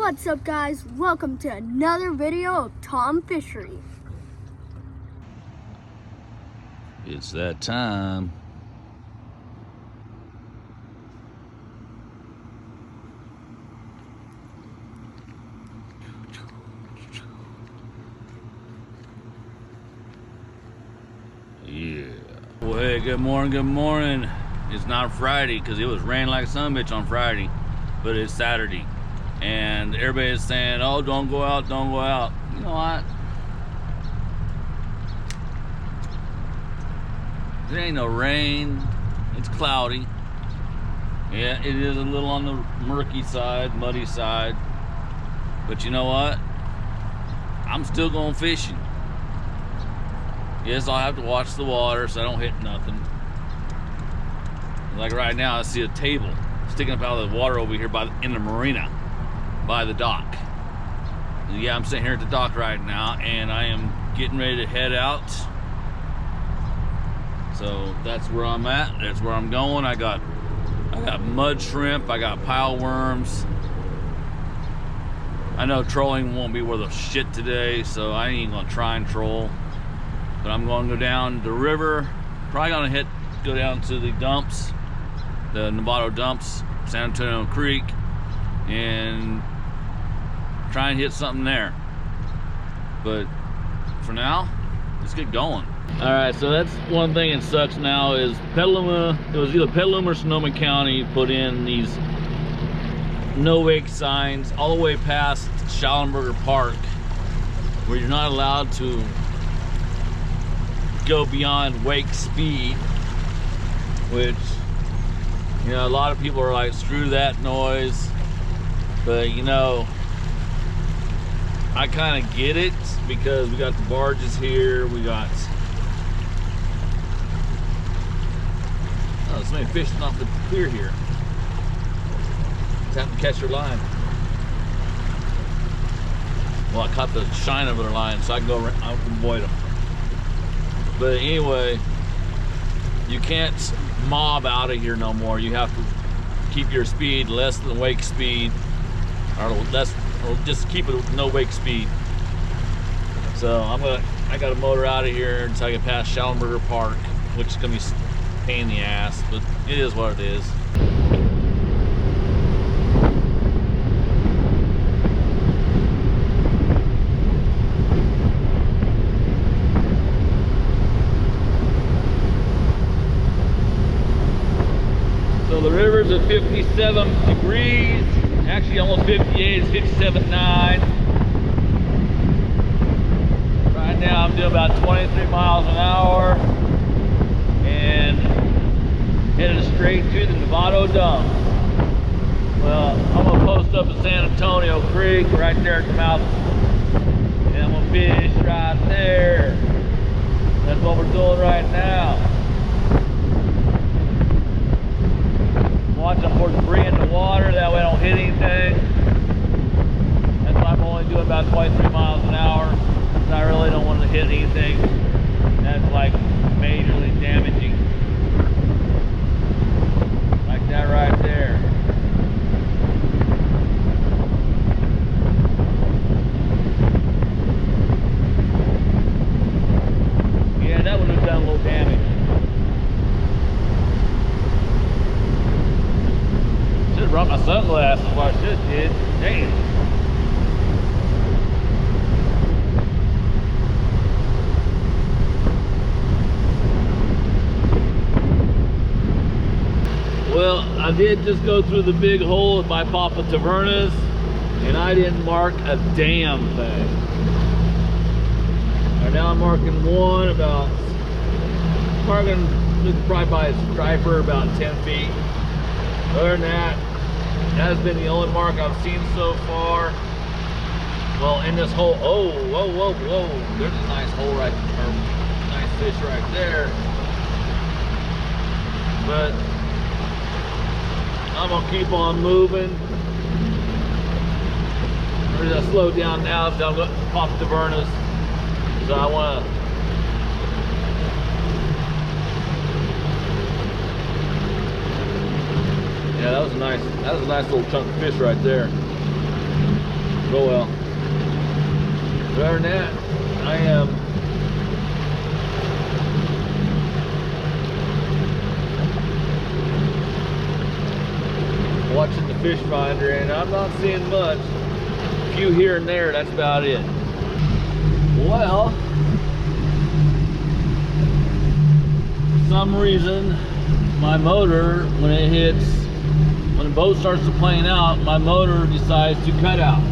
What's up, guys? Welcome to another video of Tom Fishery. It's that time. Yeah. Well, hey, good morning, good morning. It's not Friday because it was raining like a son bitch on Friday, but it's Saturday. And everybody's saying, oh, don't go out, don't go out. You know what? There ain't no rain. It's cloudy. Yeah, it is a little on the murky side, muddy side. But you know what? I'm still going fishing. Yes, I'll have to watch the water so I don't hit nothing. Like right now, I see a table sticking up out of the water over here in the marina, by the dock. And yeah, I'm sitting here at the dock right now, and I am getting ready to head out. So that's where I'm at. That's where I'm going. I got mud shrimp. I got pile worms. I know trolling won't be worth a shit today, so I ain't gonna try and troll. But I'm going to go down the river. Probably gonna go down to the dumps, the Novato dumps, San Antonio Creek, and try and hit something there. But for now, let's get going. All right, so that's one thing that sucks now is Petaluma. It was either Petaluma or Sonoma County put in these no wake signs all the way past Schallenberger Park, where you're not allowed to go beyond wake speed, which, you know, a lot of people are like, screw that noise. But you know, I kind of get it because we got the barges here, we got somebody fishing off the pier here. Just have to catch their line. Well, I caught the shine of their line, so I can go around, I can avoid them. But anyway, you can't mob out of here no more. You have to keep your speed less than wake speed, or just keep it with no wake speed. So I got to motor out of here until I get past Schallenberger Park, which is gonna be a pain in the ass, but it is what it is. So the river's at 57 degrees, actually almost 58, it's 57.9. Right now I'm doing about 23 miles an hour and headed straight to the Novato dump. Well, I'm gonna post up at San Antonio Creek right there at the mouth, and I'm gonna fish right there. That's what we're doing right now. Watching for debris in the water, that way I don't hit anything. That's why I'm only doing about 23 miles an hour, because I really don't want to hit anything that's like majorly damaging. Like that right there. Yeah, that would have done a little damage. Brought my sunglasses, what I should did. Damn. Well, I did just go through the big hole by Papa Taverna's, and I didn't mark a damn thing. Right now I'm marking one about, probably by a striper about 10 feet. Other than that, that has been the only mark I've seen so far. Well, in this hole, oh, whoa, whoa, whoa. There's a nice hole right there, nice fish right there. But I'm gonna keep on moving. I'm gonna slow down now so I'm gonna pop the Tavernas. So I wanna Yeah, that was a nice little chunk of fish right there. Oh well. But other than that, I am watching the fish finder, and I'm not seeing much. A few here and there, that's about it. Well, for some reason, my motor, when the boat starts to plane out, my motor decides to cut out.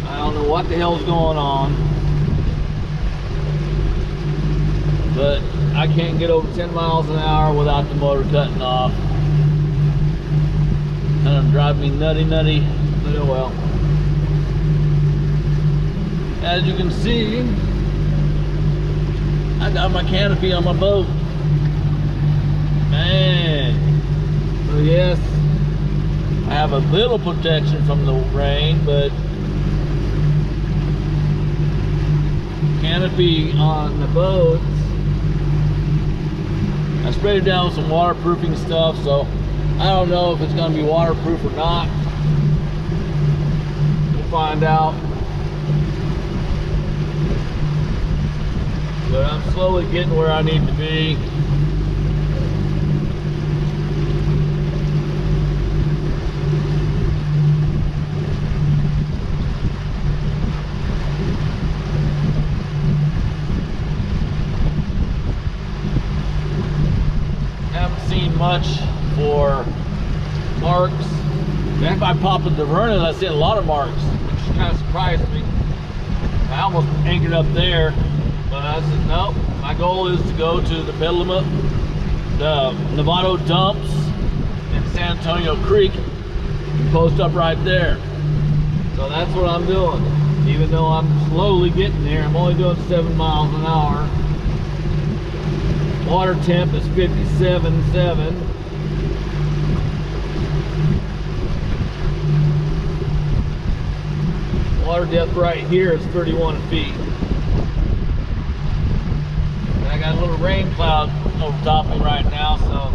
I don't know what the hell's going on, but I can't get over 10 miles an hour without the motor cutting off. Kind of drive me nutty, but oh well. As you can see, I got my canopy on my boat. Man. So yes, I have a little protection from the rain, but canopy on the boat, I sprayed it down with some waterproofing stuff, so I don't know if it's going to be waterproof or not. We'll find out. But I'm slowly getting where I need to be. Haven't seen much for marks. If I popped into Vernon, I see a lot of marks, which kind of surprised me. I almost anchored up there, but I said no. My goal is to go to the Petaluma, the Novato dumps, and San Antonio Creek, and post up right there. So that's what I'm doing. Even though I'm slowly getting there, I'm only doing 7 miles an hour. Water temp is 57.7. Water depth right here is 31 feet. And I got a little rain cloud over top me right now, so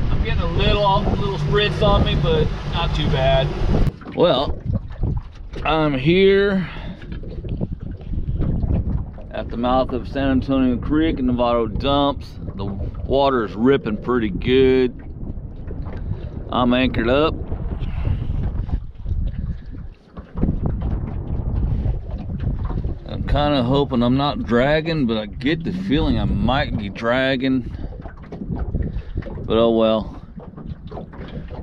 I'm getting a little spritz on me, but not too bad. Well, I'm here at the mouth of San Antonio Creek and Novato dumps. The water is ripping pretty good. I'm anchored up. I'm kind of hoping I'm not dragging, but I get the feeling I might be dragging. But oh well.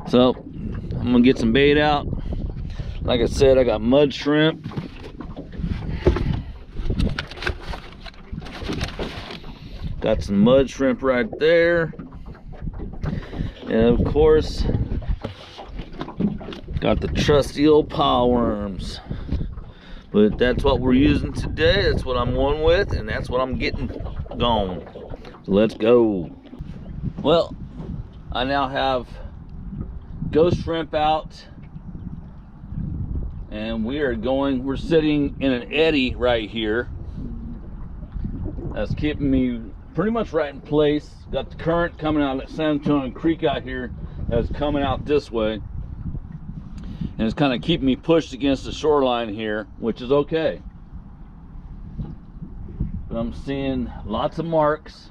So I'm gonna get some bait out. Like I said, I got mud shrimp. Got some mud shrimp right there. And of course, got the trusty old pile worms. But that's what we're using today. That's what I'm going with, and that's what I'm getting gone. So let's go. Well, I now have ghost shrimp out, and we're sitting in an eddy right here. That's keeping me pretty much right in place. Got the current coming out at San Antonio Creek out here that's coming out this way. And it's kind of keeping me pushed against the shoreline here, which is okay. But I'm seeing lots of marks.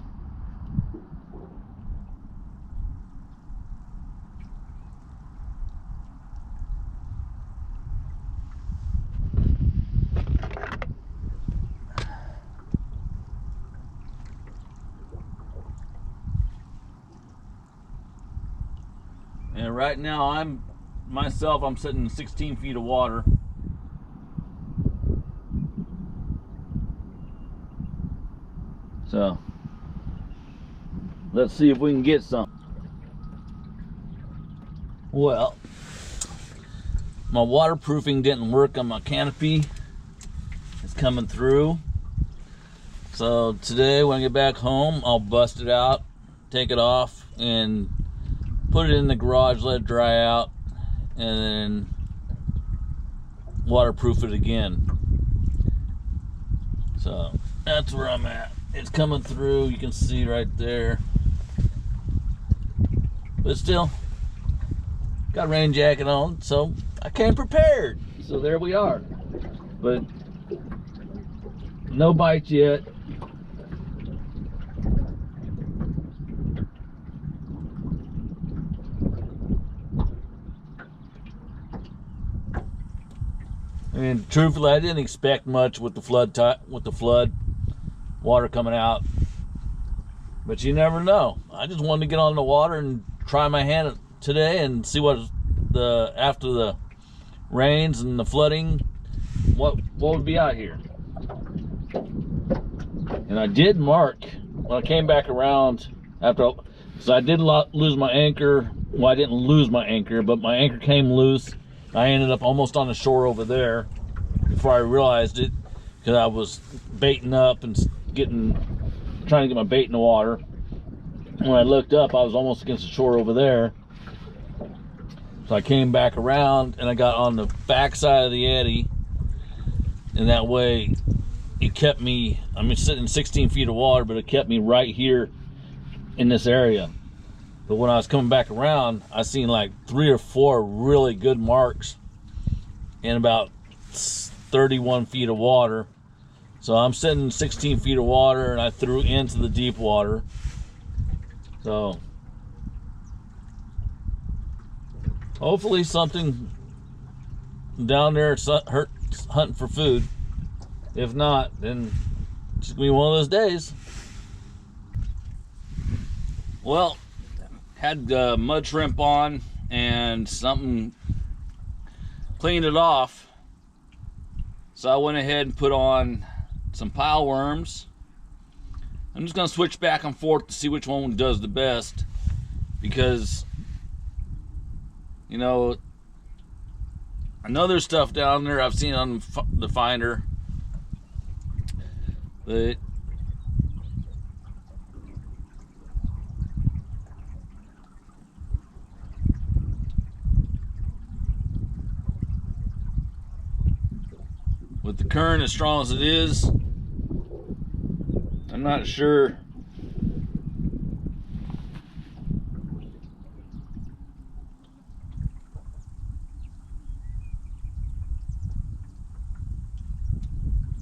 And right now I'm sitting in 16 feet of water. So let's see if we can get some. Well, my waterproofing didn't work on my canopy. It's coming through. So today when I get back home, I'll bust it out, take it off, and put it in the garage, let it dry out, and then waterproof it again. So that's where I'm at. It's coming through, you can see right there. But still, got a rain jacket on, so I came prepared. so there we are. But no bites yet. I mean, truthfully, I didn't expect much with the flood water coming out, but you never know. I just wanted to get on the water and try my hand today and see what after the rains and the flooding, what would be out here. And I did mark when I came back around after, so I did lose my anchor. Well, I didn't lose my anchor, but my anchor came loose. I ended up almost on the shore over there before I realized it, because I was baiting up and trying to get my bait in the water. When I looked up, I was almost against the shore over there. So I came back around and I got on the back side of the eddy, and that way it kept me, I'm sitting in 16 feet of water, but it kept me right here in this area. But when I was coming back around, I seen like 3 or 4 really good marks in about 31 feet of water. So I'm sitting in 16 feet of water, and I threw into the deep water. So hopefully something down there hunting for food. If not, then it's gonna be one of those days. Well, had mud shrimp on and something cleaned it off, so I went ahead and put on some pile worms. I'm just gonna switch back and forth to see which one does the best, because you know, I know there's stuff down there I've seen on the finder, but with the current as strong as it is, I'm not sure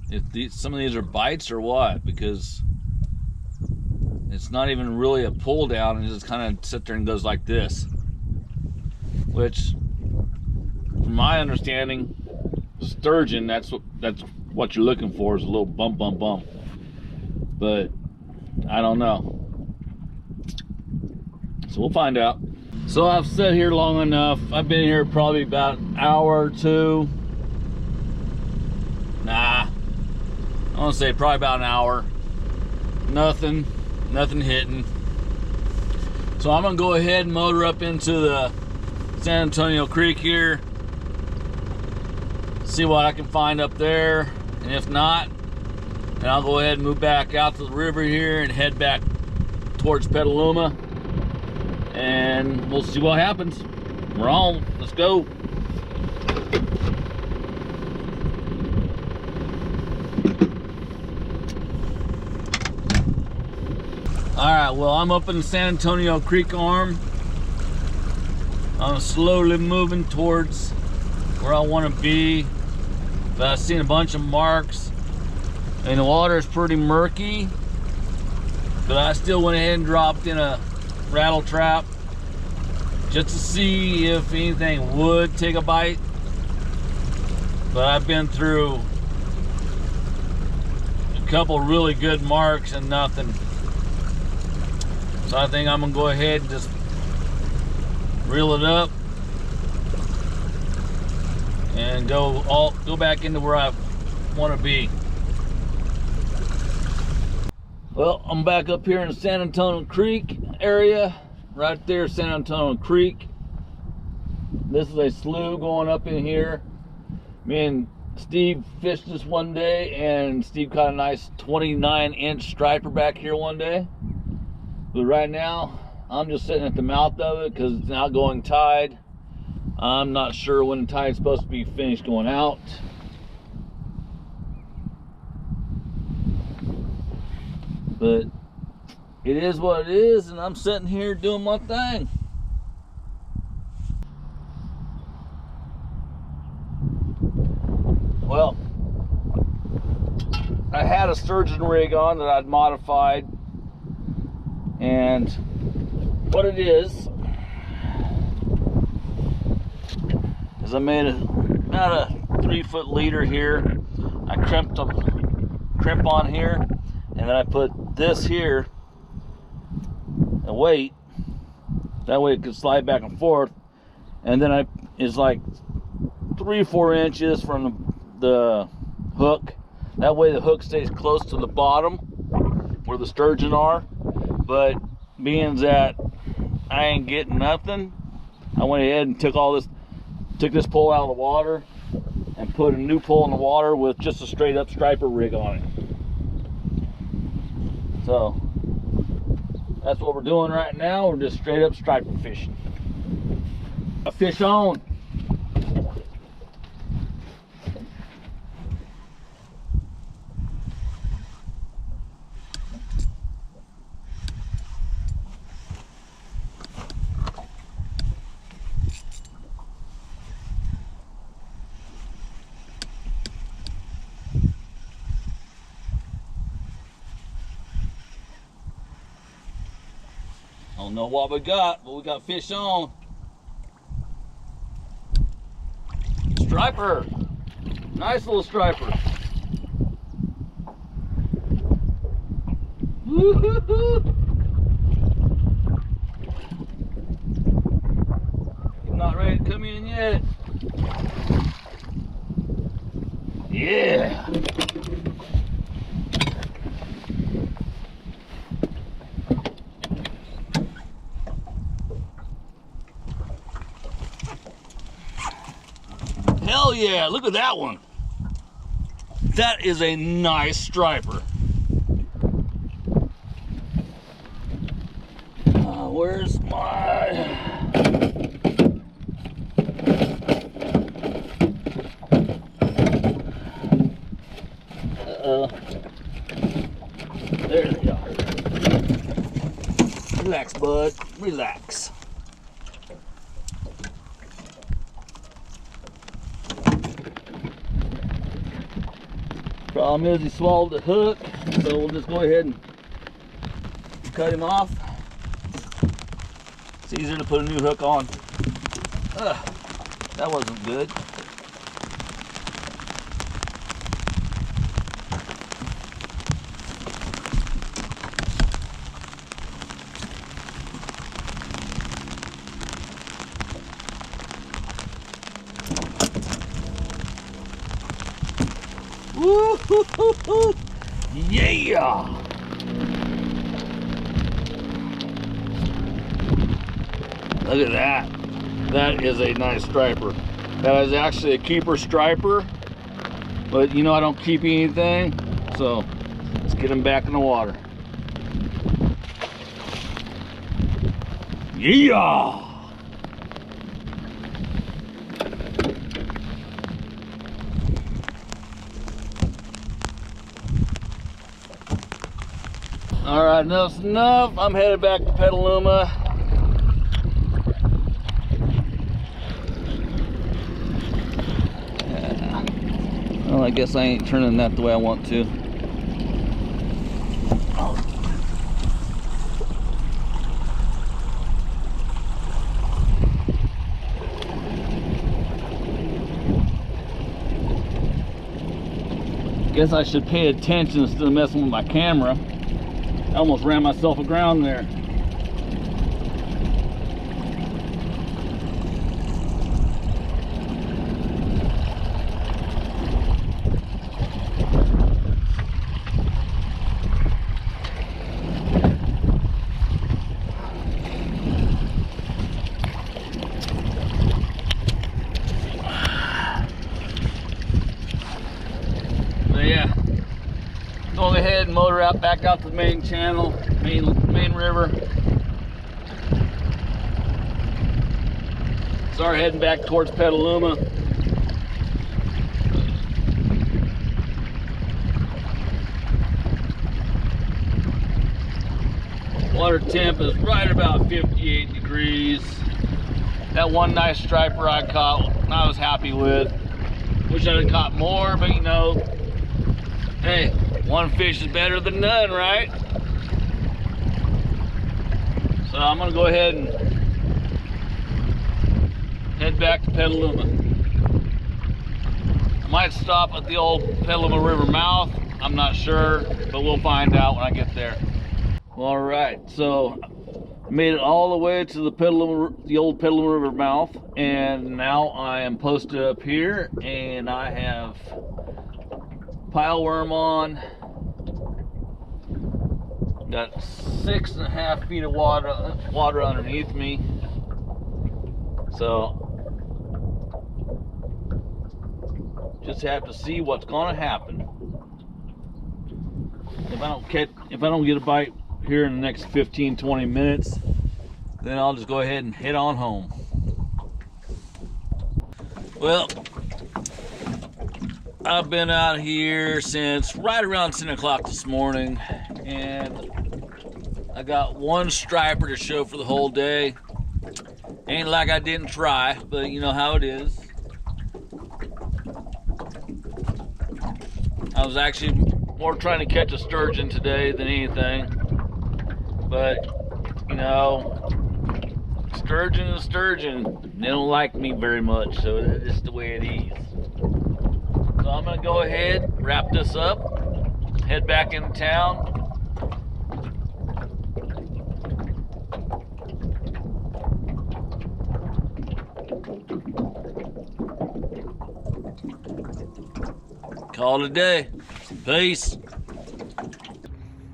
if some of these are bites or what, because it's not even really a pull down, and it just kind of sits there and goes like this, which from my understanding, sturgeon, that's what you're looking for, is a little bump. But I don't know, so we'll find out. So I've sat here long enough. I've been here probably about an hour or two. Nah, I want to say probably about an hour. Nothing hitting. So I'm gonna go ahead and motor up into the San Antonio Creek here, see what I can find up there, and if not, then I'll go ahead and move back out to the river here and head back towards Petaluma, and we'll see what happens. We're on. Let's go. Alright, well, I'm up in the San Antonio Creek arm. I'm slowly moving towards where I want to be, but I've seen a bunch of marks, and the water is pretty murky, but I still went ahead and dropped in a rattle trap just to see if anything would take a bite. But I've been through a couple really good marks and nothing. So I think I'm gonna go ahead and just reel it up and go back into where I want to be. Well, I'm back up here in the San Antonio Creek area, right there, San Antonio Creek. This is a slough going up in here. Me and Steve fished this one day, and Steve caught a nice 29-inch striper back here one day. But right now, I'm just sitting at the mouth of it because it's an outgoing tide. I'm not sure when the tide's supposed to be finished going out. But it is what it is, and I'm sitting here doing my thing. Well, I had a sturgeon rig on that I'd modified, and what it is I made about a 3-foot leader here. I crimped a crimp on here, and then I put this here, a weight, that way it can slide back and forth, and then it's like 3-4 inches from the hook. That way the hook stays close to the bottom where the sturgeon are. But being that I ain't getting nothing, I went ahead and took this pole out of the water and put a new pole in the water with just a straight up striper rig on it. So that's what we're doing right now. We're just straight up striper fishing. A fish on. I don't know what we got, but we got fish on. Striper. Nice little striper. Woo-hoo-hoo. He's not ready to come in yet. Yeah. Hell yeah, look at that one. That is a nice striper. Where's my... There they are. Relax, bud, relax. Problem is he swallowed the hook, so we'll just go ahead and cut him off. It's easier to put a new hook on. That wasn't good. Woo-hoo-hoo-hoo. Yeah! Look at that. That is a nice striper. That is actually a keeper striper. But you know I don't keep anything, so let's get him back in the water. Yeah! All right, enough's enough. I'm headed back to Petaluma. Yeah. Well, I guess I ain't turning that the way I want to. Guess I should pay attention instead of messing with my camera. I almost ran myself aground there. But yeah. Go ahead and motor out back out to the main channel, main river. Start heading back towards Petaluma. Water temp is right about 58 degrees. That one nice striper I caught, I was happy with. Wish I'd have caught more, but you know, hey, one fish is better than none, right? So I'm gonna go ahead and head back to Petaluma. I might stop at the old Petaluma River mouth. I'm not sure, but we'll find out when I get there. All right, so I made it all the way to the old Petaluma River mouth, and now I am posted up here, and I have pile worm on. Got 6.5 feet of water underneath me. So just have to see what's gonna happen. If I don't get a bite here in the next 15-20 minutes, then I'll just go ahead and head on home. Well, I've been out here since right around 10 o'clock this morning, and I got one striper to show for the whole day. Ain't like I didn't try, but you know how it is. I was actually more trying to catch a sturgeon today than anything, but you know, sturgeon is sturgeon. They don't like me very much, so that's just the way it is. So I'm gonna go ahead, wrap this up, head back into town. Call it a day. Peace.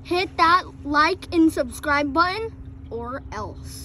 Hit that like and subscribe button or else.